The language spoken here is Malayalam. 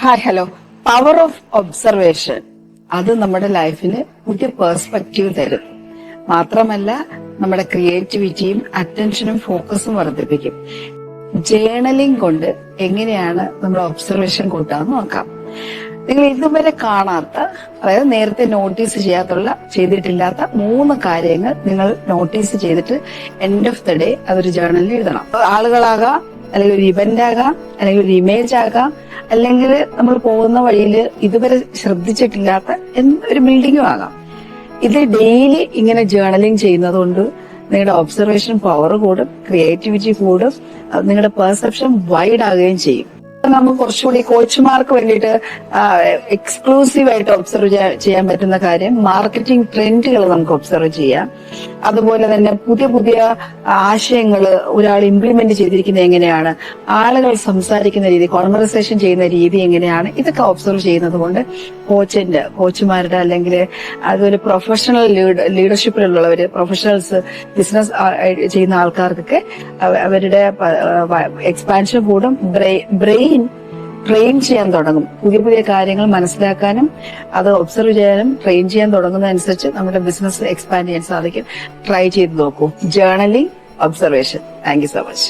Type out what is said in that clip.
Hi hello. Power of observation അത് നമ്മുടെ ലൈഫിന് പുതിയ പേഴ്സ്പെക്റ്റീവ് തരും. മാത്രമല്ല നമ്മുടെ ക്രിയേറ്റിവിറ്റിയും അറ്റൻഷനും ഫോക്കസും വർദ്ധിപ്പിക്കും. ജേണലിംഗ് കൊണ്ട് എങ്ങനെയാണ് നമ്മൾ ഒബ്സർവേഷൻ കൂട്ടാന്ന് നോക്കാം. നിങ്ങൾ ഇതുവരെ കാണാത്ത, അതായത് നേരത്തെ നോട്ടീസ് ചെയ്തിട്ടില്ലാത്ത 3 കാര്യങ്ങൾ നിങ്ങൾ നോട്ടീസ് ചെയ്തിട്ട് എൻഡ് ഓഫ് ദ ഡേ അതൊരു ജേണലിൽ എഴുതണം. ആളുകളാകാം, അല്ലെങ്കിൽ ഒരു ഇവന്റ് ആകാം, അല്ലെങ്കിൽ ഒരു ഇമേജ് ആകാം, അല്ലെങ്കിൽ നമ്മൾ പോകുന്ന വഴിയിൽ ഇതുവരെ ശ്രദ്ധിച്ചിട്ടില്ലാത്ത ഒരു ബിൽഡിങ്ങും ആകാം. ഇത് ഡെയിലി ഇങ്ങനെ ജേർണലിംഗ് ചെയ്യുന്നത് കൊണ്ട് നിങ്ങളുടെ ഒബ്സർവേഷൻ പവർ കൂടും, ക്രിയേറ്റിവിറ്റി കൂടും, നിങ്ങളുടെ പെർസെപ്ഷൻ വൈഡ് ആകുകയും ചെയ്യും. നമുക്ക് കുറച്ചുകൂടി കോച്ചുമാർക്ക് വേണ്ടിയിട്ട് എക്സ്ക്ലൂസീവ് ആയിട്ട് ഒബ്സർവ് ചെയ്യാൻ പറ്റുന്ന കാര്യം മാർക്കറ്റിംഗ് ട്രെൻഡുകൾ നമുക്ക് ഒബ്സർവ് ചെയ്യാം. അതുപോലെ തന്നെ പുതിയ പുതിയ ആശയങ്ങൾ ഒരാൾ ഇംപ്ലിമെന്റ് ചെയ്തിരിക്കുന്നത് എങ്ങനെയാണ്, ആളുകൾ സംസാരിക്കുന്ന രീതി, കോൺവെർസേഷൻ ചെയ്യുന്ന രീതി എങ്ങനെയാണ്, ഇതൊക്കെ ഒബ്സർവ് ചെയ്യുന്നത് കൊണ്ട് കോച്ചുമാരുടെ അല്ലെങ്കിൽ അതുപോലെ പ്രൊഫഷണൽ ലീഡർഷിപ്പിലുള്ളവര്, പ്രൊഫഷണൽസ്, ബിസിനസ് ചെയ്യുന്ന ആൾക്കാർക്കൊക്കെ അവരുടെ എക്സ്പാൻഷൻ കൂടും. ബ്രെയിൻ ട്രെയിൻ ചെയ്യാൻ തുടങ്ങും. പുതിയ പുതിയ കാര്യങ്ങൾ മനസ്സിലാക്കാനും അത് ഒബ്സർവ് ചെയ്യാനും ട്രെയിൻ ചെയ്യാൻ തുടങ്ങുന്നതനുസരിച്ച് നമ്മുടെ ബിസിനസ് എക്സ്പാൻഡ് ചെയ്യാൻ സാധിക്കും. ട്രൈ ചെയ്ത് നോക്കൂ. Journaling, observation. Thank you so much.